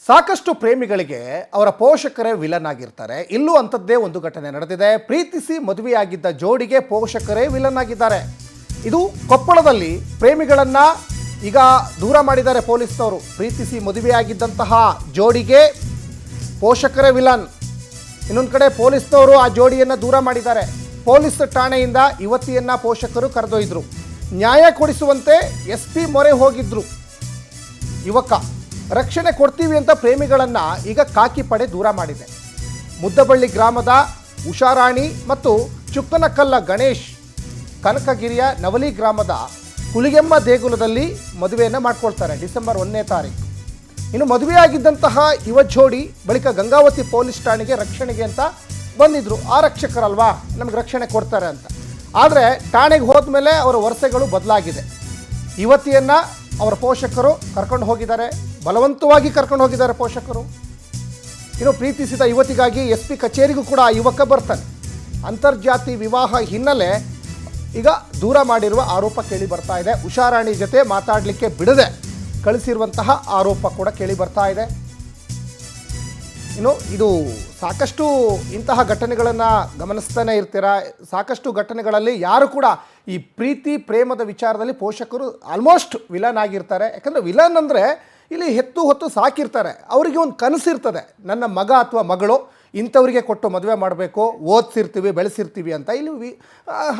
ಸಾಕಷ್ಟು ಪ್ರೇಮಿಗಳಿಗೆ ಅವರ ಪೋಷಕರೇ ವಿಲನ್ ಆಗಿರ್ತಾರೆ. ಇಲ್ಲೂ ಅಂಥದ್ದೇ ಒಂದು ಘಟನೆ ನಡೆದಿದೆ. ಪ್ರೀತಿಸಿ ಮದುವೆಯಾಗಿದ್ದ ಜೋಡಿಗೆ ಪೋಷಕರೇ ವಿಲನ್ ಆಗಿದ್ದಾರೆ. ಇದು ಕೊಪ್ಪಳದಲ್ಲಿ ಪ್ರೇಮಿಗಳನ್ನ ಈಗ ದೂರ ಮಾಡಿದ್ದಾರೆ ಪೊಲೀಸ್ನವರು. ಪ್ರೀತಿಸಿ ಮದುವೆಯಾಗಿದ್ದಂತಹ ಜೋಡಿಗೆ ಪೋಷಕರೇ ವಿಲನ್. ಇನ್ನೊಂದು ಕಡೆ ಪೊಲೀಸ್ನವರು ಆ ಜೋಡಿಯನ್ನು ದೂರ ಮಾಡಿದ್ದಾರೆ. ಪೊಲೀಸ್ ಠಾಣೆಯಿಂದ ಯುವತಿಯನ್ನ ಪೋಷಕರು ಕರೆದೊಯ್ದರು. ನ್ಯಾಯ ಕೊಡಿಸುವಂತೆ SP ಮೊರೆ ಹೋಗಿದ್ರು. ಯುವಕ ರಕ್ಷಣೆ ಕೊಡ್ತೀವಿ ಅಂತ ಪ್ರೇಮಿಗಳನ್ನು ಈಗ ಖಾಕಿ ಪಡೆ ದೂರ ಮಾಡಿದೆ. ಮುದ್ದಬಳ್ಳಿ ಗ್ರಾಮದ ಉಷಾರಾಣಿ ಮತ್ತು ಚುಕ್ಕನಕಲ್ಲ ಗಣೇಶ್ ಕನಕಗಿರಿಯ ನವಲಿ ಗ್ರಾಮದ ಹುಲಿಗೆಮ್ಮ ದೇಗುಲದಲ್ಲಿ ಮದುವೆಯನ್ನು ಮಾಡ್ಕೊಳ್ತಾರೆ ಡಿಸೆಂಬರ್ 1ನೇ ತಾರೀಕು. ಇನ್ನು ಮದುವೆಯಾಗಿದ್ದಂತಹ ಯುವ ಜೋಡಿ ಬಳಿಕ ಗಂಗಾವತಿ ಪೊಲೀಸ್ ಠಾಣೆಗೆ ರಕ್ಷಣೆಗೆ ಅಂತ ಬಂದಿದ್ರು. ಆರಕ್ಷಕರಲ್ವಾ, ನಮಗೆ ರಕ್ಷಣೆ ಕೊಡ್ತಾರೆ ಅಂತ. ಆದರೆ ಠಾಣೆಗೆ ಹೋದ ಮೇಲೆ ಅವರ ವರಸೆಗಳು ಬದಲಾಗಿದೆ. ಯುವತಿಯನ್ನು ಅವರ ಪೋಷಕರು ಕರ್ಕೊಂಡು ಹೋಗಿದ್ದಾರೆ, ಬಲವಂತವಾಗಿ ಕರ್ಕೊಂಡು ಹೋಗಿದ್ದಾರೆ ಪೋಷಕರು. ಇನ್ನು ಪ್ರೀತಿಸಿದ ಯುವತಿಗಾಗಿ SP ಕಚೇರಿಗೂ ಕೂಡ ಆ ಯುವಕ ಬರ್ತಾನೆ. ಅಂತರ್ಜಾತಿ ವಿವಾಹ ಹಿನ್ನೆಲೆ ಈಗ ದೂರ ಮಾಡಿರುವ ಆರೋಪ ಕೇಳಿ ಬರ್ತಾ ಇದೆ. ಉಷಾರಾಣಿ ಜೊತೆ ಮಾತಾಡಲಿಕ್ಕೆ ಬಿಡದೆ ಕಳಿಸಿರುವಂತಹ ಆರೋಪ ಕೂಡ ಕೇಳಿ ಬರ್ತಾ ಇದೆ. ಇನ್ನು ಇದು ಸಾಕಷ್ಟು ಇಂತಹ ಘಟನೆಗಳನ್ನು ಗಮನಿಸ್ತಾನೆ ಇರ್ತೀರ. ಸಾಕಷ್ಟು ಘಟನೆಗಳಲ್ಲಿ ಯಾರು ಕೂಡ ಈ ಪ್ರೀತಿ ಪ್ರೇಮದ ವಿಚಾರದಲ್ಲಿ ಪೋಷಕರು ಆಲ್ಮೋಸ್ಟ್ ವಿಲನ್ ಆಗಿರ್ತಾರೆ. ಯಾಕಂದರೆ ವಿಲನ್ ಅಂದರೆ ಇಲ್ಲಿ ಹೆತ್ತು ಹೊತ್ತು ಸಾಕಿರ್ತಾರೆ. ಅವರಿಗೆ ಒಂದು ಕನಸಿರ್ತದೆ, ನನ್ನ ಮಗ ಅಥವಾ ಮಗಳು ಇಂಥವರಿಗೆ ಕೊಟ್ಟು ಮದುವೆ ಮಾಡಬೇಕು, ಓದಿಸಿರ್ತೀವಿ ಬೆಳೆಸಿರ್ತೀವಿ ಅಂತ. ಇಲ್ಲಿ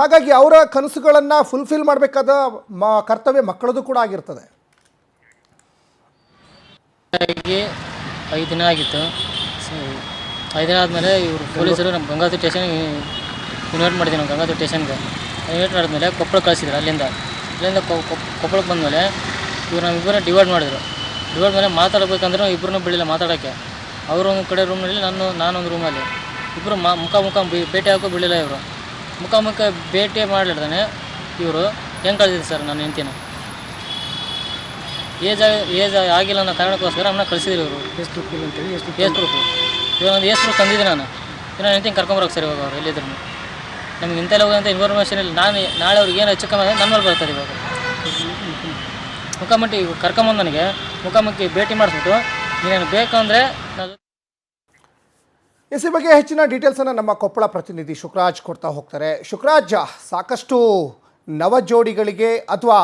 ಹಾಗಾಗಿ ಅವರ ಕನಸುಗಳನ್ನು ಫುಲ್ಫಿಲ್ ಮಾಡಬೇಕಾದ ಕರ್ತವ್ಯ ಮಕ್ಕಳದು ಕೂಡ ಆಗಿರ್ತದೆ. 5 ದಿನ ಆಗಿತ್ತು. 5 ದಿನ ಆದಮೇಲೆ ಇವರು ಪೊಲೀಸರು ನಮ್ಮ ಗಂಗಾವತಿ ಸ್ಟೇಷನ್ಗೆ ಇನ್ವೈಟ್ ಮಾಡಿದ್ವಿ. ನಾವು ಗಂಗಾವತಿ ಸ್ಟೇಷನ್ಗೆ ಇನ್ವೈಟ್ ಮಾಡಿದ್ಮೇಲೆ ಕೊಪ್ಪಳಕ್ಕೆ ಕಳಿಸಿದ್ರು. ಅಲ್ಲಿಂದ ಕೊಪ್ಪಳಕ್ಕೆ ಬಂದಮೇಲೆ ಇವ್ರು ನಮ್ಮಿಬ್ಬರನ್ನ ಡಿವೈಡ್ ಮಾಡಿದ್ರು. ಡಿವೈಡ್ ಮೇಲೆ ಮಾತಾಡಬೇಕಂದ್ರೆ ಇಬ್ಬರನ್ನೂ ಬಿಡಲಿಲ್ಲ ಮಾತಾಡೋಕ್ಕೆ. ಅವರು ಒಂದು ಕಡೆ ರೂಮ್ನಲ್ಲಿ, ನಾನೊಂದು ರೂಮಲ್ಲಿ. ಇಬ್ಬರು ಮುಖ ಭೇಟಿ ಹಾಕೋ ಬಿಡಲಿಲ್ಲ. ಇವರು ಮುಖ ಭೇಟಿ ಮಾಡಲಿರ್ದಾನೆ ಇವರು ಹೆಂಗೆ ಕಳಿಸಿದ್ರು ಸರ್ ನನ್ನ ಹೆಂಡ್ತಿನ. ಏಜ್ ಆಗಿಲ್ಲ ಅನ್ನೋ ಕಾರಣಕ್ಕೋಸ್ಕರ ನಮ್ಮನ್ನ ಕಳಿಸಿದ್ರು ಇವರು. ಏಜ್ ಪ್ರೂಫ್ ಇವಾಗ ಒಂದು ಏಜ್ ಪ್ರೂಫ್ ತಂದಿದ್ದೆ ನಾನು. ಇನ್ನೂ ಹೆಂಡ್ತಿನ ಕರ್ಕೊಂಬರೋಕೆ ಸರ್. ಇವಾಗ ಅವ್ರು ಎಲ್ಲಿದ್ರು ನಮ್ಗೆ ಇಂತೆಲ್ಲ ಹೋಗೋಂಥ ಇನ್ಫಾರ್ಮೇಷನ್ ಇಲ್ಲ. ನಾಳೆ ಅವ್ರಿಗೆ ಏನು ಹೆಚ್ಚು ಕಮ್ಮಿ ನಮ್ಮ ಮೇಲೆ ಬರ್ತಾರೆ. ಇವಾಗ ಮುಖಾಮುಖಿ ಕರ್ಕೊಂಬಂದು ನನಗೆ ಮುಖಾಮುಖಿ ಭೇಟಿ ಮಾಡಿಸ್ಬಿಟ್ಟು ನೀನೇನು ಬೇಕಂದರೆ ಈ ಬಗ್ಗೆ ಹೆಚ್ಚಿನ ಡೀಟೇಲ್ಸನ್ನು ನಮ್ಮ ಕೊಪ್ಪಳ ಪ್ರತಿನಿಧಿ ಶುಕ್ರಾಜ್ ಕೊಡ್ತಾ ಹೋಗ್ತಾರೆ. ಶುಕ್ರಾಜ್, ಸಾಕಷ್ಟು ನವ ಜೋಡಿಗಳಿಗೆ ಅಥವಾ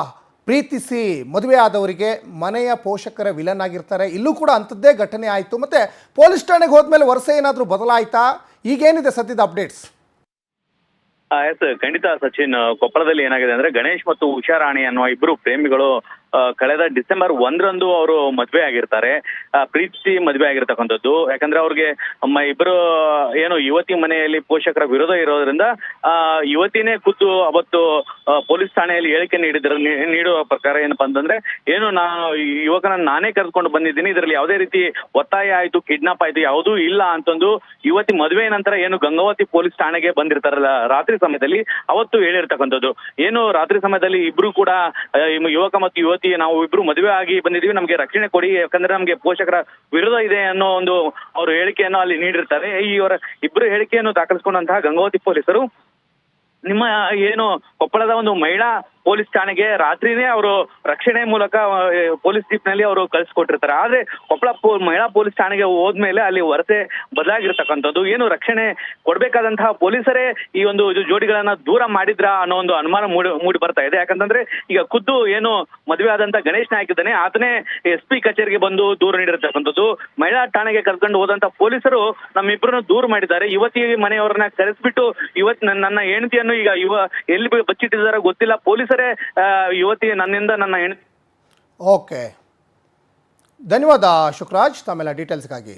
ಪ್ರೀತಿಸಿ ಮದುವೆ ಆದವರಿಗೆ ಮನೆಯ ಪೋಷಕರ ವಿಲನ್ ಆಗಿರ್ತಾರೆ. ಇಲ್ಲೂ ಕೂಡ ಅಂಥದ್ದೇ ಘಟನೆ ಆಯಿತು. ಮತ್ತು ಪೊಲೀಸ್ ಠಾಣೆಗೆ ಹೋದ್ಮೇಲೆ ವರಸೆ ಏನಾದರೂ ಬದಲಾಯಿತಾ? ಈಗೇನಿದೆ ಸದ್ಯದ ಅಪ್ಡೇಟ್ಸ್? ಎಸ್, ಖಂಡಿತ ಸಚಿನ್. ಕೊಪ್ಪಳದಲ್ಲಿ ಏನಾಗಿದೆ ಅಂದ್ರೆ ಗಣೇಶ್ ಮತ್ತು ಉಷಾರಾಣಿ ಅನ್ನುವ ಇಬ್ಬರು ಪ್ರೇಮಿಗಳು ಕಳೆದ ಡಿಸೆಂಬರ್ 1ರಂದು ಅವರು ಮದುವೆ ಆಗಿರ್ತಾರೆ. ಪ್ರೀತಿಸಿ ಮದುವೆ ಆಗಿರ್ತಕ್ಕಂಥದ್ದು. ಯಾಕಂದ್ರೆ ಅವ್ರಿಗೆ ಇಬ್ಬರು ಏನು ಯುವತಿ ಮನೆಯಲ್ಲಿ ಪೋಷಕರ ವಿರೋಧ ಇರೋದ್ರಿಂದ ಯುವತಿನೇ ಖುದ್ದು ಅವತ್ತು ಪೊಲೀಸ್ ಠಾಣೆಯಲ್ಲಿ ಹೇಳಿಕೆ ನೀಡುವ ಪ್ರಕಾರ ಏನಪ್ಪಾ ಅಂತಂದ್ರೆ, ಏನು ಯುವಕನ ನಾನೇ ಕರೆದುಕೊಂಡು ಬಂದಿದ್ದೀನಿ, ಇದರಲ್ಲಿ ಯಾವುದೇ ರೀತಿ ಒತ್ತಾಯ ಆಯ್ತು, ಕಿಡ್ನಾಪ್ ಆಯ್ತು ಯಾವುದೂ ಇಲ್ಲ ಅಂತಂದು ಯುವತಿ ಮದುವೆ ನಂತರ ಏನು ಗಂಗಾವತಿ ಪೊಲೀಸ್ ಠಾಣೆಗೆ ಬಂದಿರ್ತಾರಲ್ಲ ರಾತ್ರಿ ಸಮಯದಲ್ಲಿ, ಅವತ್ತು ಹೇಳಿರ್ತಕ್ಕಂಥದ್ದು. ಏನು ರಾತ್ರಿ ಸಮಯದಲ್ಲಿ ಇಬ್ರು ಕೂಡ ಯುವಕ ಮತ್ತು ಯುವತಿ ನಾವು ಇಬ್ರು ಮದುವೆ ಆಗಿ ಬಂದಿದೀವಿ, ನಮ್ಗೆ ರಕ್ಷಣೆ ಕೊಡಿ, ಯಾಕಂದ್ರೆ ನಮ್ಗೆ ಪೋಷಕರ ವಿರೋಧ ಇದೆ ಅನ್ನೋ ಒಂದು ಅವರು ಹೇಳಿಕೆಯನ್ನು ಅಲ್ಲಿ ನೀಡಿರ್ತಾರೆ. ಇವರ ಇಬ್ಬರು ಹೇಳಿಕೆಯನ್ನು ದಾಖಲಿಸಿಕೊಂಡಂತಹ ಗಂಗಾವತಿ ಪೊಲೀಸರು ನಿಮ್ಮ ಏನು ಕೊಪ್ಪಳದ ಒಂದು ಮಹಿಳಾ ಪೊಲೀಸ್ ಠಾಣೆಗೆ ರಾತ್ರಿನೇ ಅವರು ರಕ್ಷಣೆ ಮೂಲಕ ಪೊಲೀಸ್ ಜೀಪ್ ನಲ್ಲಿ ಅವರು ಕಳಿಸ್ಕೊಟ್ಟಿರ್ತಾರೆ. ಆದ್ರೆ ಕೊಪ್ಪಳ ಮಹಿಳಾ ಪೊಲೀಸ್ ಠಾಣೆಗೆ ಹೋದ್ಮೇಲೆ ಅಲ್ಲಿ ವರಸೆ ಬದಲಾಗಿರ್ತಕ್ಕಂಥದ್ದು. ಏನು ರಕ್ಷಣೆ ಕೊಡ್ಬೇಕಾದಂತಹ ಪೊಲೀಸರೇ ಈ ಒಂದು ಜೋಡಿಗಳನ್ನ ದೂರ ಮಾಡಿದ್ರ ಅನ್ನೋ ಒಂದು ಅನುಮಾನ ಮೂಡಿ ಬರ್ತಾ ಇದೆ. ಯಾಕಂತಂದ್ರೆ ಈಗ ಖುದ್ದು ಏನು ಮದುವೆ ಆದಂತ ಗಣೇಶ್ ನಾಯ್ಕ ಇದ್ದಾನೆ, ಆತನೇ SP ಕಚೇರಿಗೆ ಬಂದು ದೂರು ನೀಡಿರ್ತಕ್ಕಂಥದ್ದು. ಮಹಿಳಾ ಠಾಣೆಗೆ ಕರ್ಕೊಂಡು ಹೋದಂತ ಪೊಲೀಸರು ನಮ್ಮಿಬ್ಬರನ್ನು ದೂರ ಮಾಡಿದ್ದಾರೆ. ಯುವತಿ ಮನೆಯವರನ್ನ ಕರೆಸ್ಬಿಟ್ಟು ನನ್ನ ಹೆಂಡತಿಯನ್ನು ಈಗ ಎಲ್ಲಿ ಬಚ್ಚಿಟ್ಟಿದ್ದಾರೆ ಗೊತ್ತಿಲ್ಲ, ಪೊಲೀಸರೇ ಯುವತಿ ನನ್ನಿಂದ ನನ್ನ ಹೆಂಡತಿ. ಓಕೆ, ಧನ್ಯವಾದ ಶುಕ್ರಾಜ್ ತಮ್ಮೆಲ್ಲ ಡೀಟೇಲ್ಸ್ಗಾಗಿ.